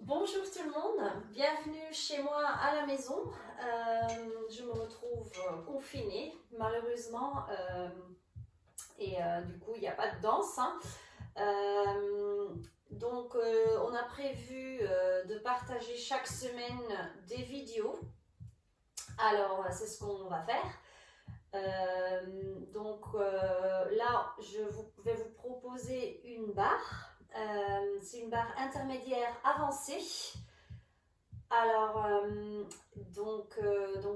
Bonjour tout le monde, bienvenue chez moi à la maison. Je me retrouve confinée malheureusement du coup il n'y a pas de danse. On a prévu de partager chaque semaine des vidéos. Alors c'est ce qu'on va faire. Là je vais vous proposer une barre. C'est une barre intermédiaire avancée. Alors,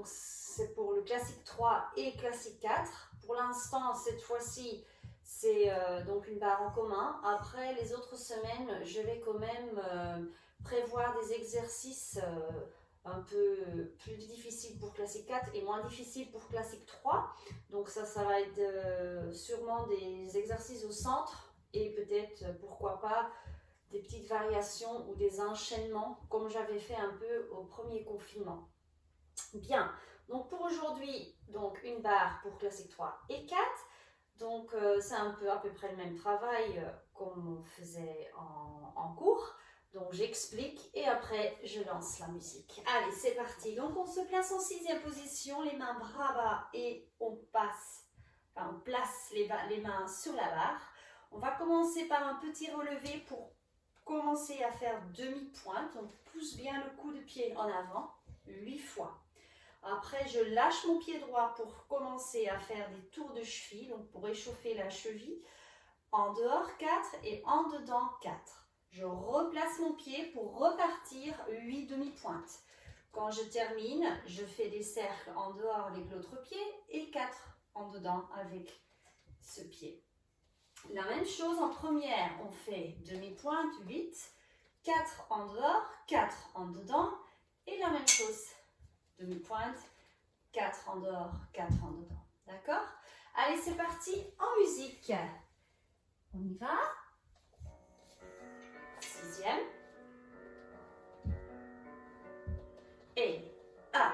c'est pour le classique 3 et classique 4. Pour l'instant, cette fois-ci, c'est donc une barre en commun. Après, les autres semaines, je vais quand même prévoir des exercices un peu plus difficiles pour classique 4 et moins difficiles pour classique 3. Donc ça va être sûrement des exercices au centre et peut-être, pourquoi pas, des petites variations ou des enchaînements comme j'avais fait un peu au premier confinement. Bien, donc pour aujourd'hui, donc une barre pour classique 3 et 4. Donc c'est un peu à peu près le même travail comme on faisait en cours. Donc j'explique et après je lance la musique. Allez, c'est parti. Donc on se place en 6e position, les mains bras bas et on place les mains sur la barre. On va commencer par un petit relevé pour commencer à faire demi-pointe. On pousse bien le coup de pied en avant 8 fois. Après, je lâche mon pied droit pour commencer à faire des tours de cheville, donc pour réchauffer la cheville. En dehors 4 et en dedans 4. Je replace mon pied pour repartir 8 demi-pointes. Quand je termine, je fais des cercles en dehors avec l'autre pied et 4 en dedans avec ce pied. La même chose en première, on fait demi-pointe 8, 4 en dehors, 4 en dedans et la même chose. Demi-pointe, 4 en dehors, 4 en dedans. D'accord? Allez, c'est parti en musique. On y va. 6e. Et 1,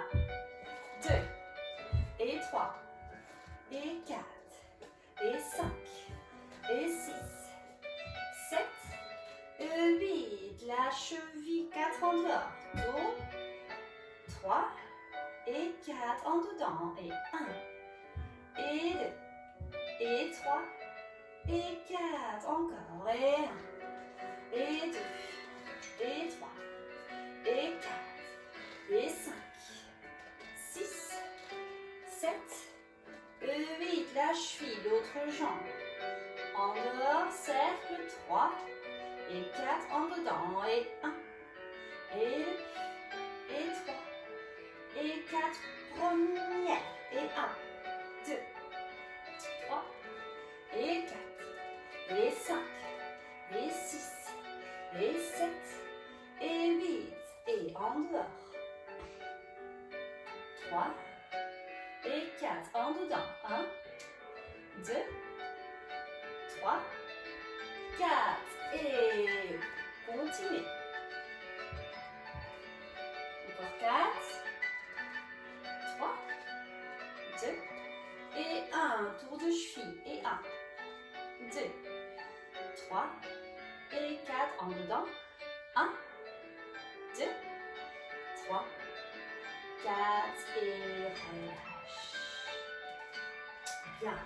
2, et 3, et 4, et 5, et 6, 7, et 8. La cheville, 4 en dehors. 2, 3, et 4 en dedans. Et 1, et 2, et 3, et 4. Encore. Et 1, et 2, et 3, et 4, et 5, 6, 7, et 8. La cheville, l'autre jambe. En dehors, cercle 3, et 4 en dedans. Et 1, et 2, et 3. Et 4 premières. Et 1, 2, 3, et 4, et 5, et 6, et 7, et 8. Et en dehors. 3, et 4 en dedans. 1, 2, 3, 4. Et continuez. Encore 4. 3, 2, et 1, tour de cheville, et 1, 2, 3, et 4, en dedans, 1, 2, 3, 4, et relâche. Bien.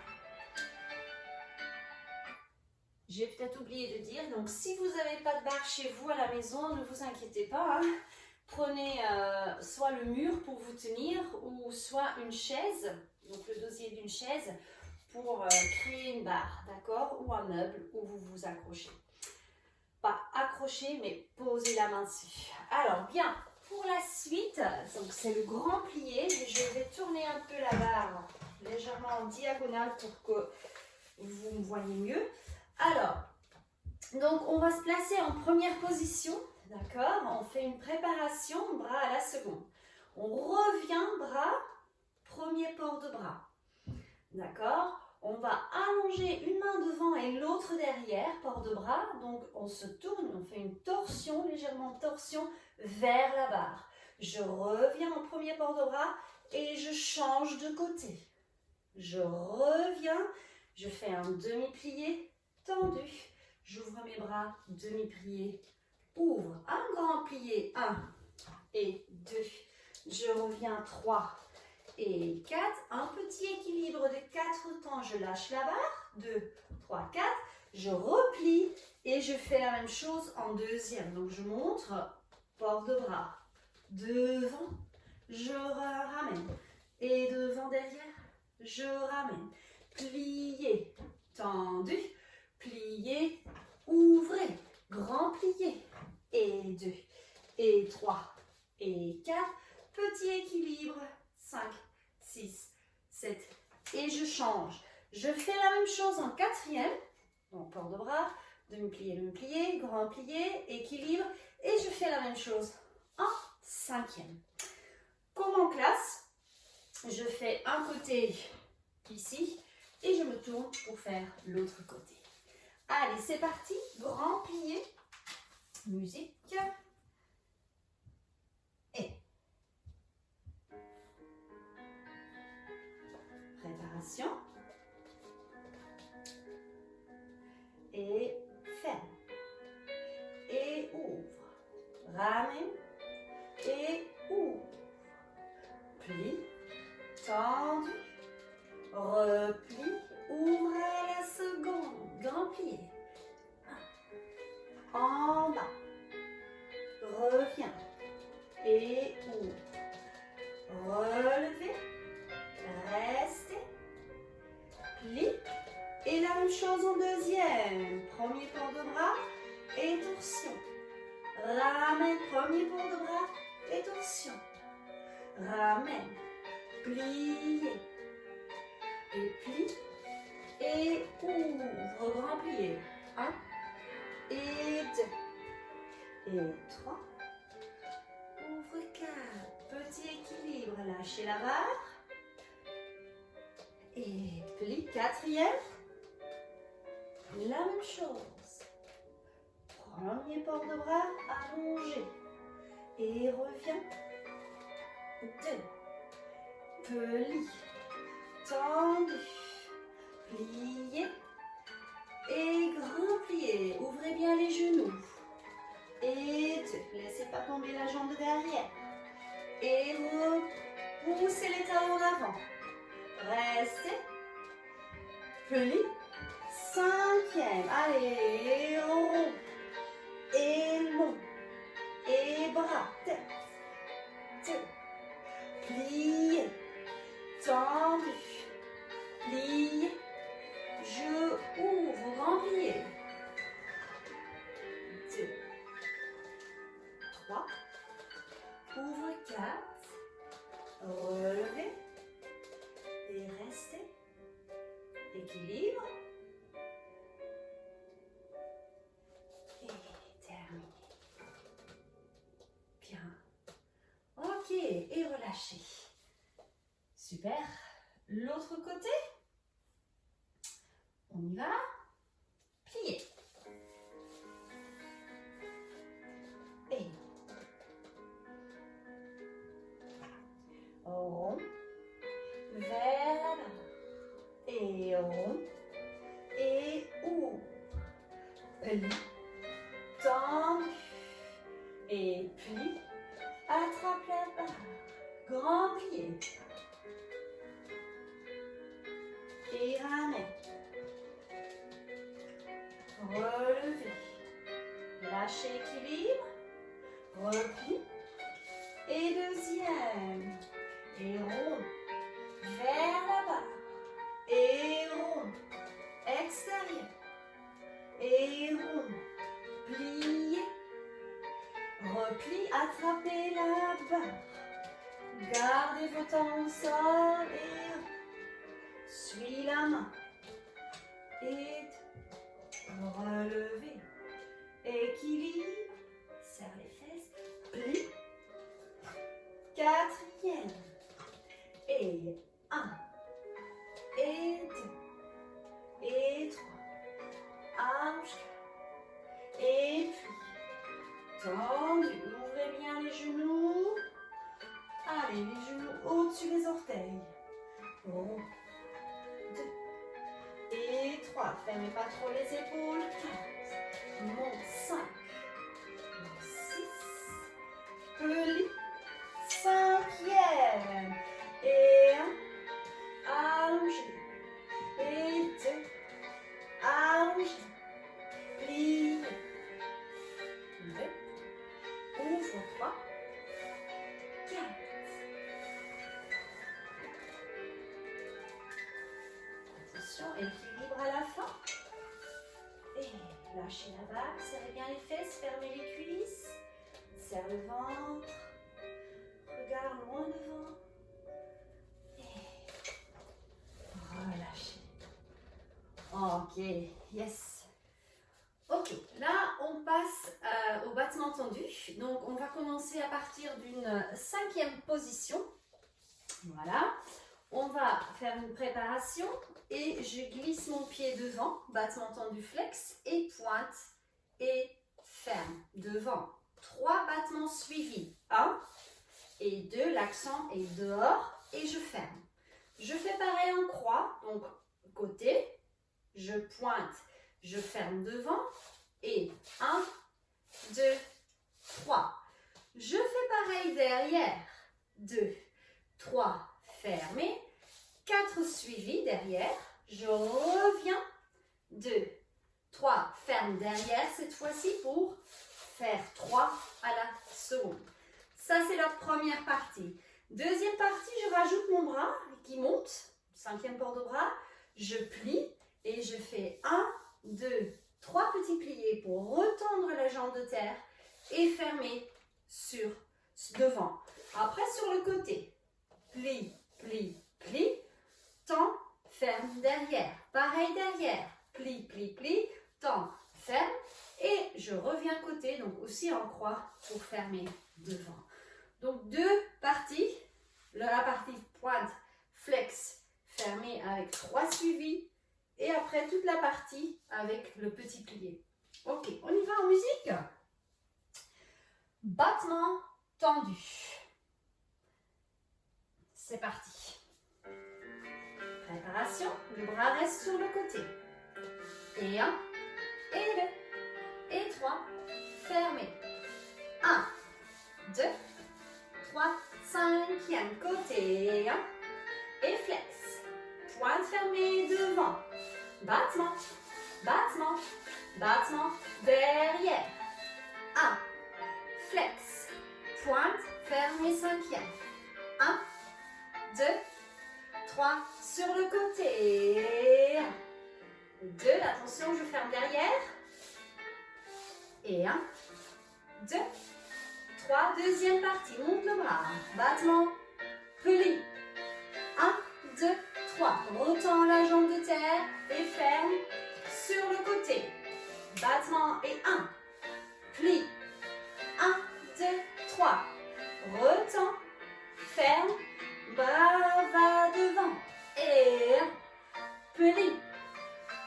J'ai peut-être oublié de dire, donc si vous n'avez pas de barre chez vous à la maison, ne vous inquiétez pas, hein. Prenez soit le mur pour vous tenir ou soit une chaise, donc le dossier d'une chaise pour créer une barre, d'accord? Ou un meuble où vous vous accrochez. Pas accrocher, mais posez la main dessus. Alors, bien, pour la suite, donc c'est le grand plié. Je vais tourner un peu la barre légèrement en diagonale pour que vous me voyez mieux. Alors, donc on va se placer en première position. D'accord? On fait une préparation, bras à la seconde. On revient, bras, premier port de bras. D'accord? On va allonger une main devant et l'autre derrière, port de bras. Donc on se tourne, on fait une torsion, légèrement torsion vers la barre. Je reviens en premier port de bras et je change de côté. Je reviens, je fais un demi-plié tendu. J'ouvre mes bras, demi-plié ouvre, un grand plié, 1 et 2, je reviens, 3 et 4, un petit équilibre de 4 temps, je lâche la barre, 2, 3, 4, je replie et je fais la même chose en deuxième. Donc je montre, port de bras, devant, je ramène et devant derrière, je ramène, plié, tendu, plié, ouvrez, grand plié, et 2, et 3, et 4, petit équilibre, 5, 6, 7, et je change. Je fais la même chose en quatrième, donc port de bras, demi-plié, grand plié, équilibre, et je fais la même chose en cinquième. Comme en classe, je fais un côté ici, et je me tourne pour faire l'autre côté. Allez, c'est parti, grand plié, musique, et préparation, et ferme, et ouvre, ramène, et ouvre, plie, tendu, replie, ouvre à la seconde, grand plié, en bas, reviens, et ouvre, relevez, restez, plie, et la même chose en deuxième, premier port de bras, et torsion, ramène, premier port de bras, et torsion, ramène, plié, et plie, et ouvre, grand plié, 1, et 2, et 3, ouvre 4, petit équilibre, lâchez la barre, et plie, quatrième, la même chose, premier port de bras, allongé, et reviens, 2, plie, tendu, plié, et grand plié, ouvrez bien les genoux, et 2, laissez pas tomber la jambe derrière, et repoussez les talons en avant, restez, plie, cinquième, allez, rond, et long, et bras, tête, 2, plié, tendu, plié, je ouvre, grand plié, 2, 3, ouvre 4, relevez, et restez, équilibre, et terminé. Bien. Ok, et relâchez. Super. L'autre côté. On y va. Plié. Et rond. Vers la barre. Et rond. Et ouvre. Plie. Tendu. Et plie. Attrape la barre. Grand plié. Et ramène. Relevez. Lâchez équilibre. Replie. Et deuxième. Et rond. Vers la barre. Et rond. Extérieur. Et rond. Plié. Replie. Attrapez la barre. Gardez vos temps au sol et suis la main. Et relevez. Équilibre. Serre les fesses. Plie. Quatrième. Et 1. Et 2. Et 3. Allonge. Et puis. Tendu. Ouvrez bien les genoux. Allez, les genoux au-dessus des orteils. 1, 2 et 3. Fermez pas trop les épaules. 4. Monte. 5. 3, 4. Attention, équilibre à la fin. Et lâchez la barre, serrez bien les fesses, fermez les cuisses. Serre le ventre. Regarde loin devant. Et relâchez. Ok, yes. Ok, là on passe au battement tendu. Donc on va commencer à partir d'une 5e position. Voilà. On va faire une préparation et je glisse mon pied devant, battement tendu flex et pointe et ferme. Devant, 3 battements suivis. 1 et 2, l'accent est dehors et je ferme. Je fais pareil en croix, donc côté, je pointe, je ferme devant et 1, 2, 3. Je fais pareil derrière, 2, 3, fermé, 4 suivis derrière, je reviens, 2, 3, ferme derrière cette fois-ci pour faire 3 à la seconde. Ça c'est la première partie. Deuxième partie, je rajoute mon bras qui monte, 5e port de bras, je plie et je fais 1, 2, 3 petits pliés pour retendre la jambe de terre et fermer sur devant. Après sur le côté, plie, plie, plie, tend, ferme derrière. Pareil derrière, plie, plie, plie, tend, ferme et je reviens côté, donc aussi en croix pour fermer devant. Donc 2 parties, la partie pointe, flex, fermée avec 3 suivis et après toute la partie avec le petit plié. Ok, on y va en musique. Battement tendu. C'est parti. Préparation, le bras reste sur le côté. Et 1, et 2, et 3, fermé. 1, 2, 3, 5e côté. 1, et flex. Pointe fermée devant. Battement, battement, battement derrière. 1, flex. Pointe fermée 5e. 1, 2, 3, sur le côté. 2, attention, je ferme derrière. Et 1, 2, 3, deuxième partie, monte le bras. Battement, plie. 1, 2, 3, retends la jambe de terre et ferme sur le côté. Battement et 1, plie. 1, 2, 3, retends, ferme, bras va devant. Et 1, plie.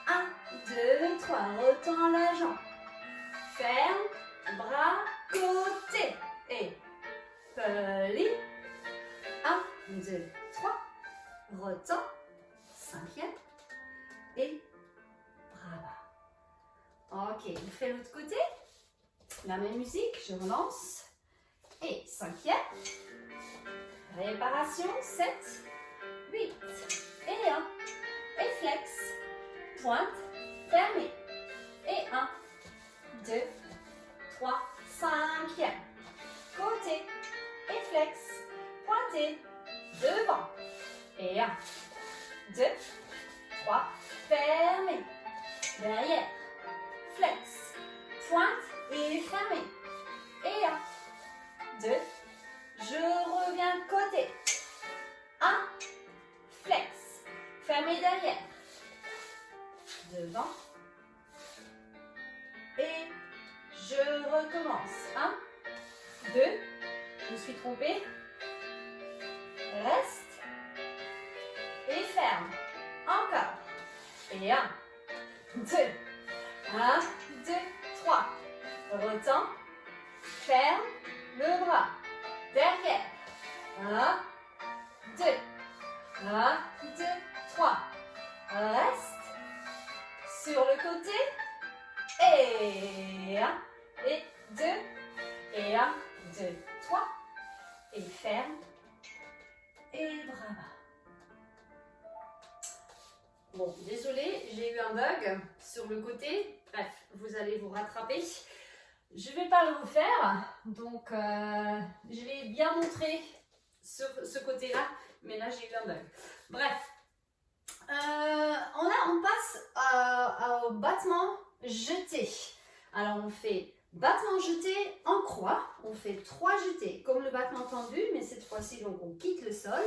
1, 2, 3, retends la jambe. Ferme, bras, côté. Et plie. 1, 2, 3, retends. 5e. Et bras bas. Ok, on fait l'autre côté. La même musique, je relance. Et 5e. Réparation, 7, 8. Et 1. Et flex. Pointe, fermée. Et 1, 2, 3, 5e. Côté. Et flex. Pointez. Devant. Et 1, 2, 3, fermé. Derrière. Flex. Pointe et fermé. Et 1, 2, je reviens côté. 1, flex. Fermé derrière. Devant. Et je recommence. 1, 2, je me suis trompée. Reste. Et ferme. Encore. Et 1, 2, 1, 2, 3. Retends. Ferme le bras. Derrière. 1, 2, 1, 2, 3. Reste. Sur le côté. Et 1, et 2, et 1, 2, 3. Et ferme. Et bras bas. Bon, désolé, j'ai eu un bug sur le côté. Bref, vous allez vous rattraper. Je ne vais pas le refaire, donc je l'ai bien montré sur ce côté-là, mais là j'ai eu un bug. Bref, on passe au battement jeté. Alors on fait battement jeté en croix, on fait 3 jetés comme le battement tendu, mais cette fois-ci donc on quitte le sol.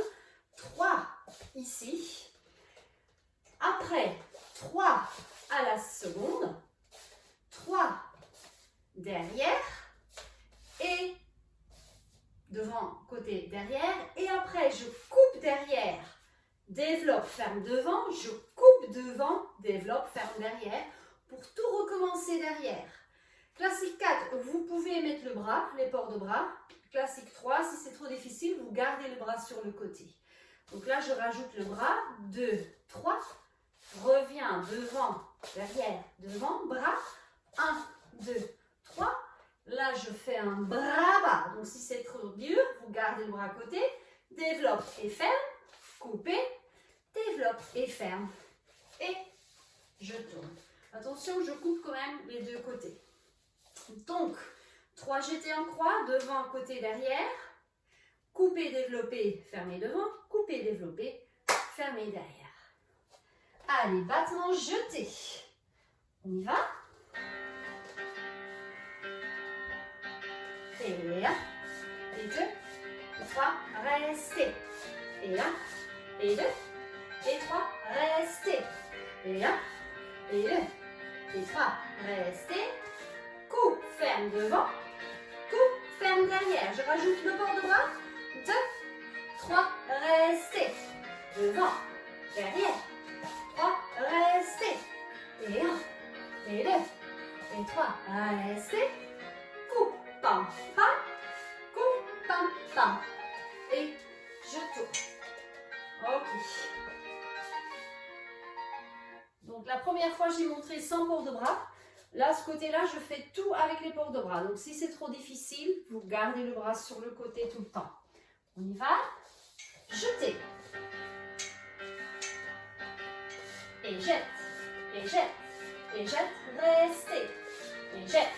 3 ici. Après 3 à la seconde, 3 derrière et devant, côté derrière, et après je coupe derrière, développe, ferme devant, je coupe devant, développe, ferme derrière, pour tout recommencer derrière. Classique 4, vous pouvez mettre le bras, les ports de bras. Classique 3, si c'est trop difficile, vous gardez le bras sur le côté. Donc là, je rajoute le bras, 2, 3, reviens devant, derrière, devant, bras, 1, 2, 3. Là, je fais un bras bas. Donc, si c'est trop dur, vous gardez le bras à côté. Développe et ferme. Coupez. Développe et ferme. Et je tourne. Attention, je coupe quand même les deux côtés. Donc, 3 jetés en croix, devant, côté, derrière. Coupez, développez, fermez devant. Coupez, développez, fermez derrière. Allez, battement jeté. On y va? Et 1, et 2, et 3, restez. Et 1, et 2, et 3, restez. Et 1, et 2, et 3, restez. Coupe, ferme devant. Coupe, ferme derrière. Je rajoute le bord de bras. 2, 3, restez. Devant, derrière. 3, restez. Et 1, et 2, et 3, restez. Coupe, pam, pam, coupe, pam, pam. Et je tourne. Ok. Donc la première fois, j'ai montré sans port de bras. Là, ce côté-là, je fais tout avec les ports de bras. Donc si c'est trop difficile, vous gardez le bras sur le côté tout le temps. On y va. Jetez. Et jette. Et jette. Et jette. Restez. Et jette.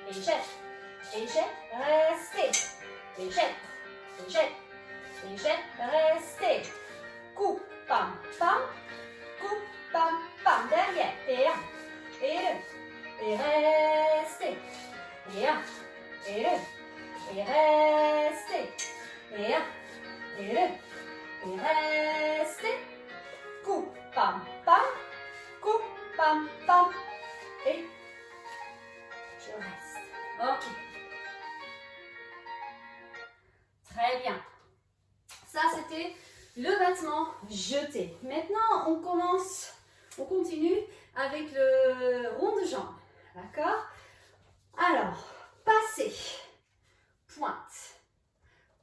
Et jette. Et jette, restez. Et jette, et jette, et jette, restez. Coupe, pam, pam. Coupe, pam, pam. Derrière. Et 1, et 2. Et restez. Et 1, et 2. Et restez. Et 1, et 2. Et restez. Coupe, pam, pam. Coupe, pam, pam. Et je reste. Ok. Très bien. Ça, c'était le battement jeté. Maintenant, on continue avec le rond de jambe. D'accord? Alors, passer, pointe.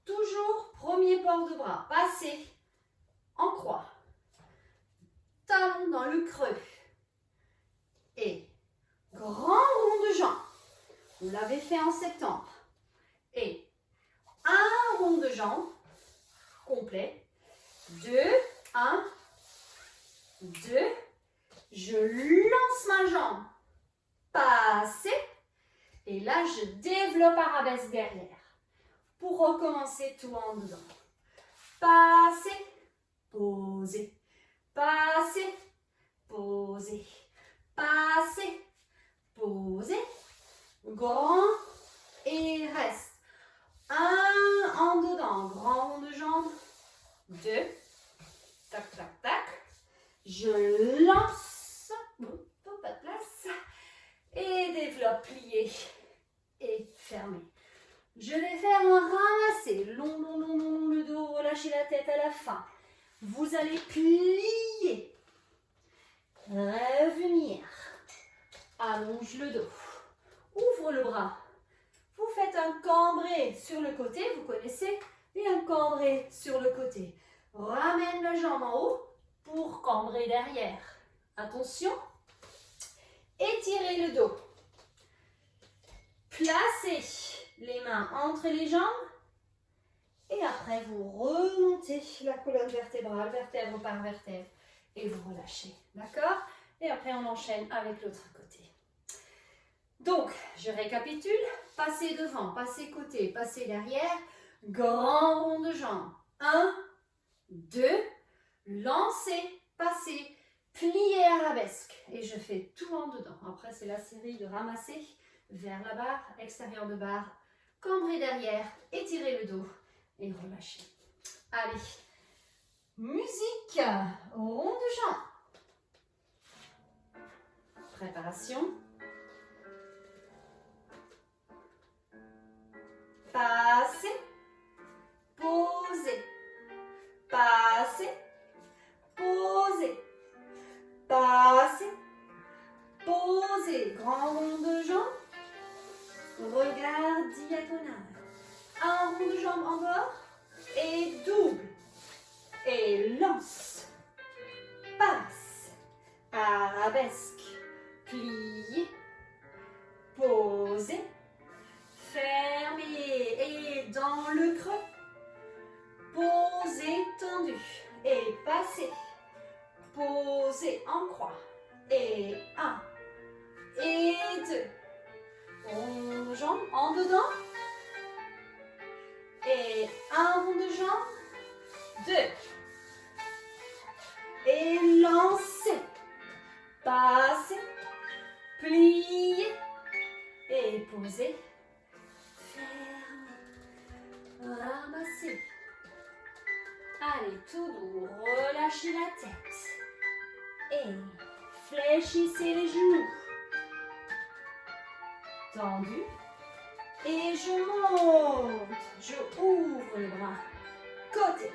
Toujours premier port de bras. Passer en croix. Talon dans le creux. Et grand rond de jambe. Vous l'avez fait en septembre. Et un rond de jambe complet. 2, 1, 2. Je lance ma jambe. Passer. Et là, je développe arabesque derrière. Pour recommencer tout en dedans. Passer. Poser. Passer. Poser. Passer. Poser. Grand. Et reste. 1 en dedans, grand rond de jambe. 2, tac, tac, tac. Je lance, pas de place. Et développe, plié et fermé. Je vais faire un ramasser, long, long, long, long, long le dos, relâchez la tête à la fin. Vous allez plier, revenir, allonge le dos, ouvre le bras. Vous faites un cambré sur le côté, vous connaissez, et un cambré sur le côté. Ramène la jambe en haut pour cambrer derrière. Attention, étirez le dos. Placez les mains entre les jambes. Et après, vous remontez la colonne vertébrale, vertèbre par vertèbre. Et vous relâchez. D'accord? Et après, on enchaîne avec l'autre côté. Donc, je récapitule. Passer devant, passer côté, passer derrière. Grand rond de jambes. 1, 2, lancer, passer, plier arabesque. Et je fais tout en dedans. Après, c'est la série de ramasser vers la barre, extérieur de barre, cambrer derrière, étirer le dos et relâcher. Allez, musique, rond de jambes. Préparation. Passer, poser, passer, poser, passer, poser. Grand rond de jambes, regard diagonal. Un rond de jambes en bord et double. Et lance, passe, arabesque, plier, poser, fermer et dans le creux, poser tendu et passer, poser en croix et 1 et 2, rond de jambe en dedans et un rond de jambe, 2 et lancer, passer, plier et poser, fermer, ramasser. Allez, tout doux, relâchez la tête et fléchissez les genoux. Tendu et je monte, je ouvre les bras, côté,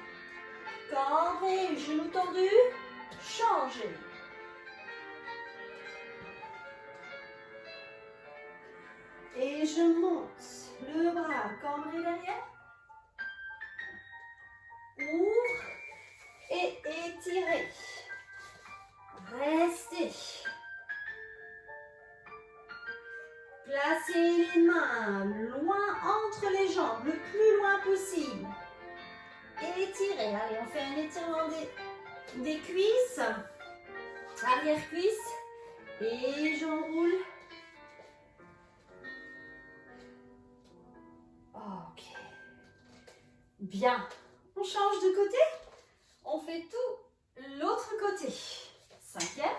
cambré, genoux tendus, changez. Et je monte le bras cambré derrière, ouvre et étirez. Restez. Placez les mains loin entre les jambes, le plus loin possible. Étirez. Allez, on fait un étirement des cuisses, arrière-cuisse. Et j'enroule. Ok. Bien. On change de côté. On fait tout l'autre côté. 5e.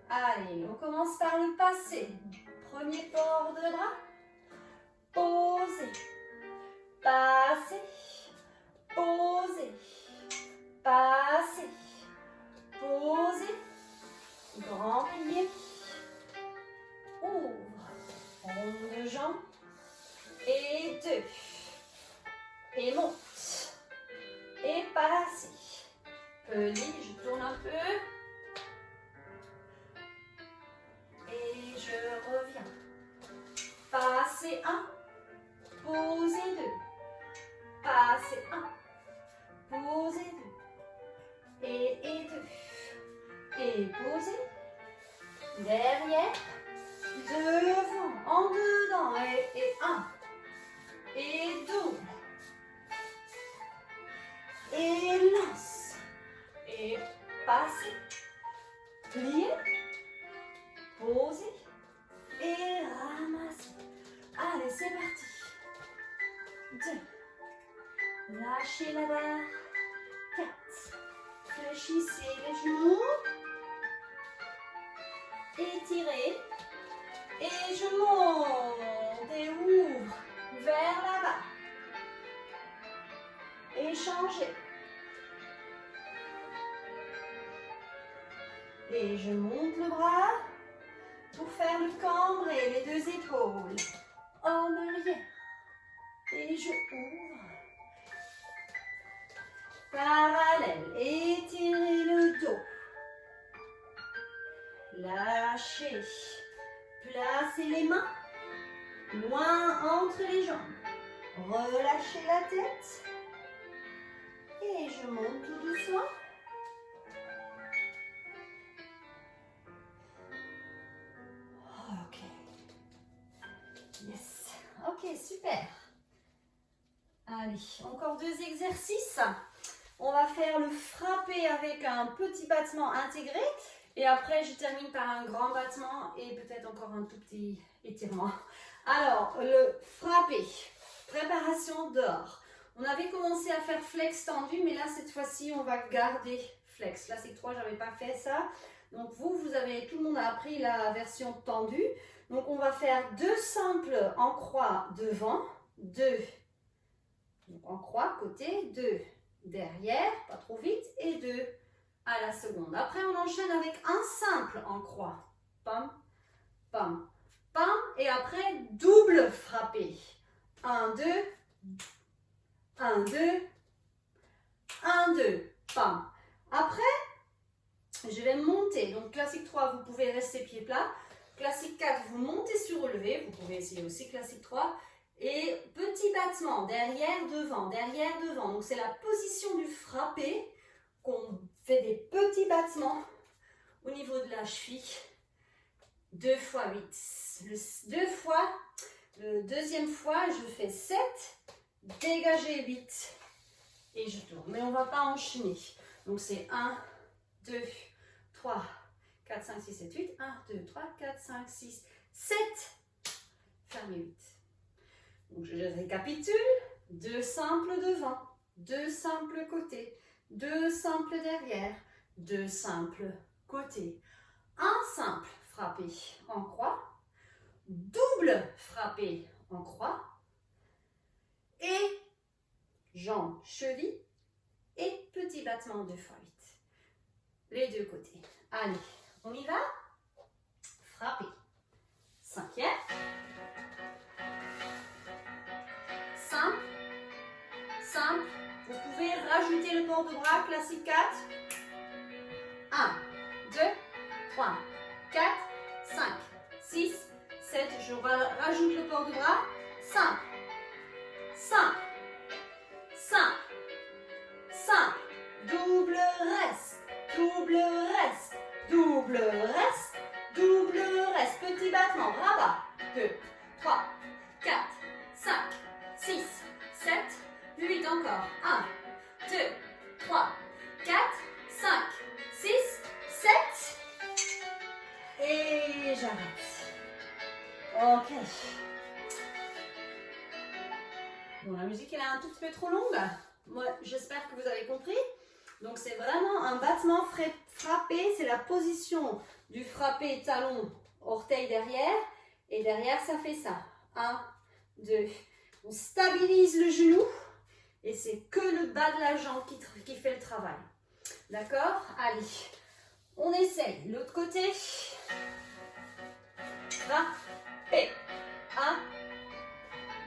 Allez, on commence par le passer. Premier port de bras. Posez. Passer. Posez. Passer. Posez. Grand plié. Ouvre. Rond de jambe. Et 2. Et monte. Et passer. Plie, je tourne un peu. Et je reviens. Passez 1. Posez 2. Passez 1. Posez 2. Et 2. Et posez. Derrière. Devant. En dedans. Et 1. Et double. Et lance. Et passez. Pliez. Posez. Et ramassez. Allez, c'est parti. 2. Lâchez la barre. 4. Fléchissez les genoux. Étirez. Et je monte et ouvre vers là-bas. Et changez. Et je monte le bras pour faire le cambre et les 2 épaules. En arrière. Et je ouvre. Parallèle. Étirez le dos. Lâchez. Placez les mains loin entre les jambes. Relâchez la tête. Et je monte tout doucement. Ok. Yes. Ok, super. Allez, encore 2 exercices. On va faire le frappé avec un petit battement intégré. Et après, je termine par un grand battement et peut-être encore un tout petit étirement. Alors, le frappé, préparation dehors. On avait commencé à faire flex tendu, mais là, cette fois-ci, on va garder flex. Classique 3, je n'avais pas fait ça. Donc, vous avez, tout le monde a appris la version tendue. Donc, on va faire 2 simples en croix devant, 2 en croix, côté, 2 derrière, pas trop vite, et 2 à la seconde. Après, on enchaîne avec un simple en croix. Pam, pam, pam. Et après, double frappé. 1, 2, 1, 2, 1, 2, pam. Après, je vais monter. Donc, classique 3, vous pouvez rester pied plat. Classique 4, vous montez sur relevé. Vous pouvez essayer aussi classique 3. Et petit battement, derrière, devant, derrière, devant. Donc, c'est la position du frappé qu'on fait des petits battements au niveau de la cheville. 2 fois 8. Le deuxième fois, je fais 7, dégagez 8 et je tourne. Mais on ne va pas enchaîner. Donc, c'est 1, 2, 3, 4, 5, 6, 7, 8. 1, 2, 3, 4, 5, 6, 7. Fermez 8. Donc, je récapitule. 2 simples devant, 2 simples côtés, 2 simples derrière, 2 simples côtés. Un simple frappé en croix, double frappé en croix, et jambes, chevilles, et petit battement 2 fois 8. Les deux côtés. Allez, on y va. Frappé. 5e. Simple. Simple. Vous pouvez rajouter le port de bras, classique 4. 1, 2, 3, 4, 5, 6, 7. Je rajoute le port de bras. Simple. Simple. Simple. Simple. Double reste. Double reste. Double reste. Double reste. Petit battement. Bras bas. 2, 3, 4, 5, 6, 7, 8 encore. 1, 2, 3, 4, 5, 6, 7. Et j'arrête. Ok. Bon, la musique elle est un tout petit peu trop longue. Moi, j'espère que vous avez compris. Donc, c'est vraiment un battement frappé. C'est la position du frappé talon, orteil derrière. Et derrière, ça fait ça. 1, 2. On stabilise le genou. Et c'est que le bas de la jambe qui fait le travail. D'accord? Allez. On essaye. L'autre côté. Frappé. 1,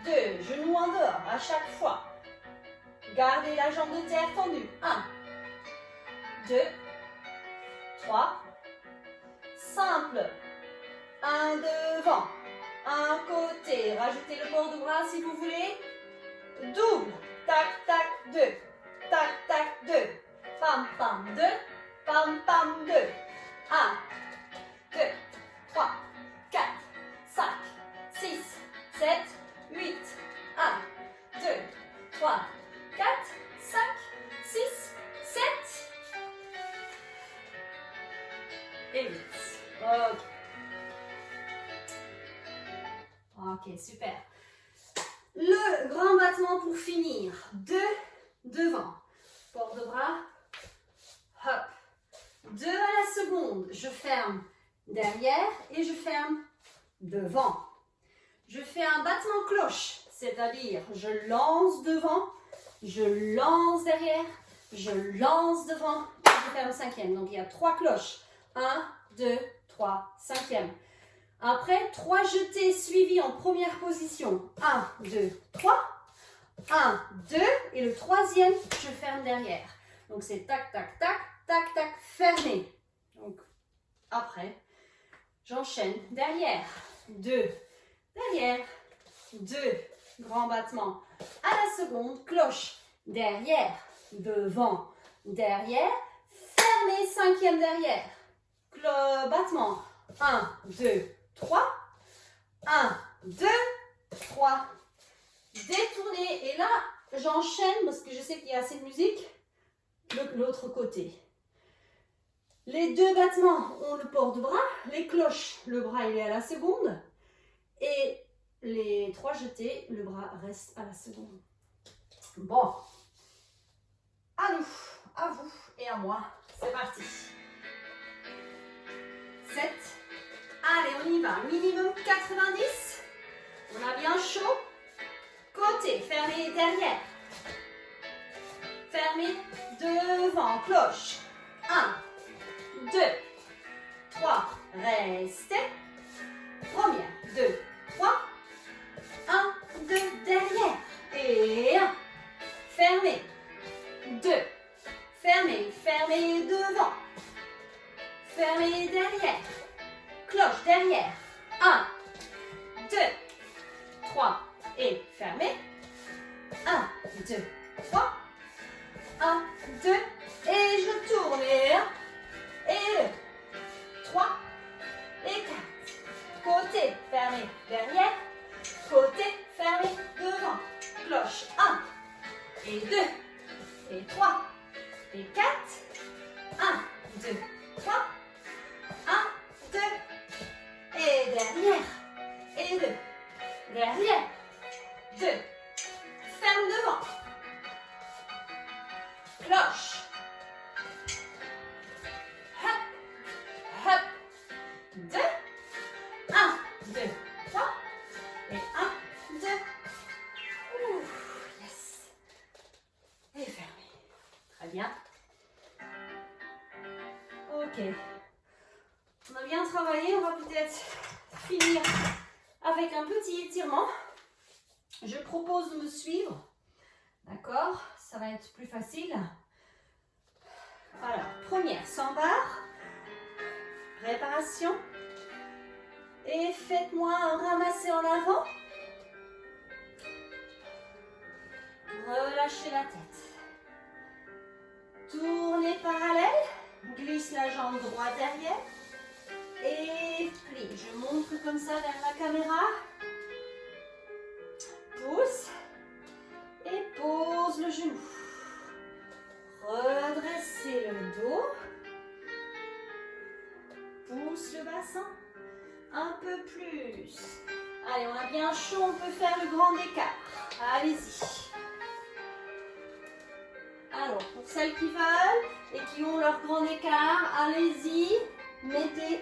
2. Genou en dehors à chaque fois. Gardez la jambe de terre tendue. 1, 2, 3. Simple. Un devant. Un côté. Rajoutez le port de bras si vous voulez. Double. Tac, tac, 2. Tac, tac, 2. Pam, pam, 2. Pam, pam, 2. 1, 2, 3, 4, 5, 6, 7, 8. 1, 2, 3, 4, 5, 6, 7. Et 8. Ok. Ok, super. Le grand battement pour finir. 2 devant. Port de bras. Hop. 2 à la seconde. Je ferme derrière et je ferme devant. Je fais un battement cloche. C'est-à-dire, je lance devant, je lance derrière, je lance devant et je ferme 5e. Donc, il y a 3 cloches. 1, 2, 3, 5e. Après, 3 jetés suivis en première position. 1, 2, 3. 1, 2. Et le 3e, je ferme derrière. Donc, c'est tac, tac, tac, tac, tac, fermé. Donc, après, j'enchaîne. Derrière, 2. Derrière, 2. Grand battement. À la seconde, cloche. Derrière, devant, derrière. Fermé, 5e derrière. Battement. 1, 2, 3. 1, 2, 3. Détourner. Et là, j'enchaîne parce que je sais qu'il y a assez de musique. L'autre côté. Les deux battements ont le port de bras. Les cloches, le bras il est à la seconde. Et les 3 jetés, le bras reste à la seconde. Bon. À nous, à vous et à moi. C'est parti. 7. Allez, on y va. Minimum 90. On a bien chaud. Côté, fermé derrière. Fermé devant, cloche. 1, 2, 3. Restez. Première, 2, 3. 1, 2, derrière. Et 1. Fermé. 2. Fermé, fermé devant. Fermé derrière. Cloche derrière. 1, 2, 3. Et fermé. 1, 2, 3. 1, 2. Et je tourne. Et 1. Et 2. 3. Et 4. Côté fermé derrière. Côté fermé devant. Cloche. 1. Et 2. Et 3. Et 4. 1, 2, 3. 1, 2. Et derrière. Et 2. Derrière. 2. Ferme devant. Cloche. Hop. Hop. 2. 1, 2, 3. Et 1, 2. Yes. Et fermé. Très bien. Ok. On a bien travaillé. On va peut-être finir avec un petit étirement. Je propose de me suivre. D'accord? Ça va être plus facile. Alors, première, 100 barres. Réparation. Et faites-moi un ramasser en avant. Relâchez la tête. Tournez parallèle. Glisse la jambe droite derrière. Et plie. Je montre comme ça vers la caméra. Pousse. Et pose le genou. Redressez le dos. Pousse le bassin. Un peu plus. Allez, on a bien chaud, on peut faire le grand écart. Allez-y. Alors, pour celles qui veulent et qui ont leur grand écart, allez-y. Mettez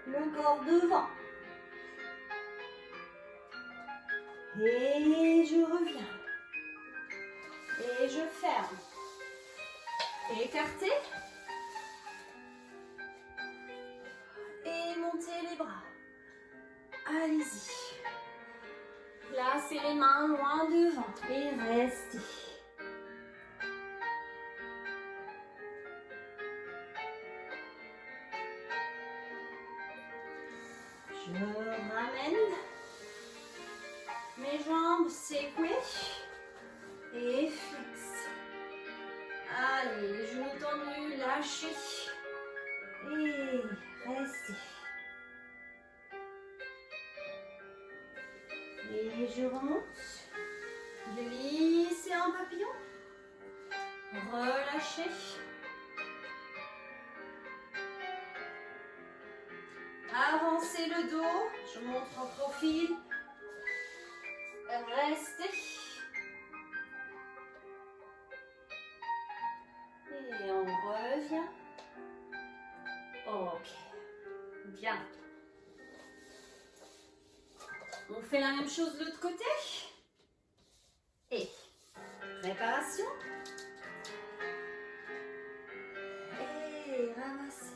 le corps devant. Et je reviens. Et je ferme. Écartez. Et montez les bras. Allez-y. Placez les mains loin devant et restez. Je ramène mes jambes secouées et fixes. Allez, les genoux tendus, lâchez et restez. Et je remonte, glissez en papillon, relâchez. Avancez le dos, je montre en profil, restez. Et on revient. Ok, bien. On fait la même chose de l'autre côté. Et réparation. Et ramassez.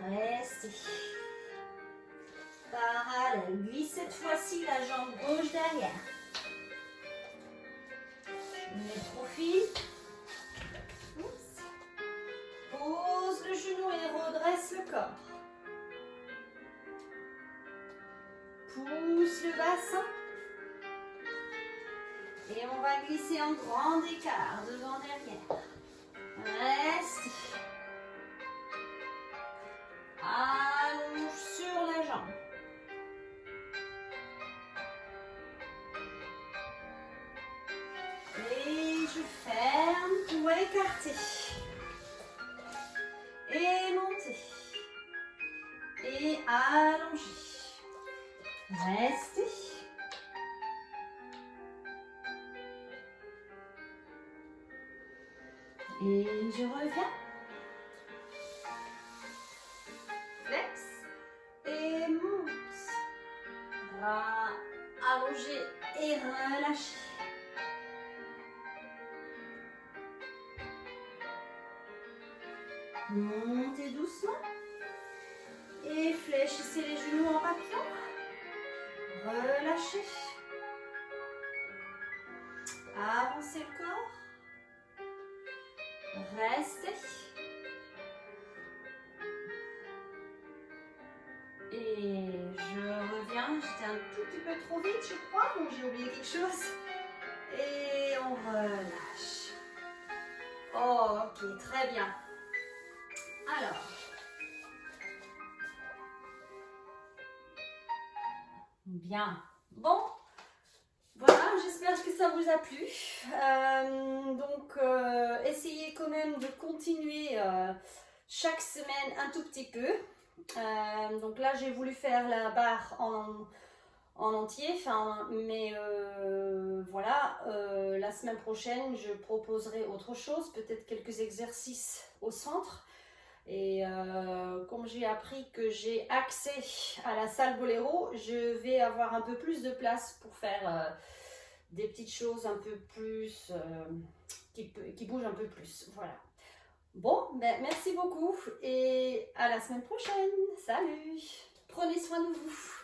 Restez. Parallèle. Glisse cette fois-ci la jambe gauche derrière. Je mets profil. Oups. Pose le genou et redresse le corps. Pousse le bassin. Et on va glisser en grand écart devant derrière. Reste. Allonge sur la jambe. Et je ferme pour aller écarter. Et monter. Et allonger. Restez. Et je reviens. Flex. Et monte. Allonger et relâcher. Montez doucement. Et fléchissez les genoux en papillon. Relâchez. Avancez le corps. Restez. Et je reviens. J'étais un tout petit peu trop vite, je crois. Donc j'ai oublié quelque chose. Et on relâche. Ok, très bien. Alors. Bien. Bon. Voilà, j'espère que ça vous a plu. Essayez quand même de continuer chaque semaine un tout petit peu. Donc là, j'ai voulu faire la barre en entier, mais voilà, la semaine prochaine, je proposerai autre chose, peut-être quelques exercices au centre. Et comme j'ai appris que j'ai accès à la salle Boléro, je vais avoir un peu plus de place pour faire des petites choses un peu plus, qui bougent un peu plus. Voilà. Bon, ben, merci beaucoup et à la semaine prochaine. Salut! Prenez soin de vous.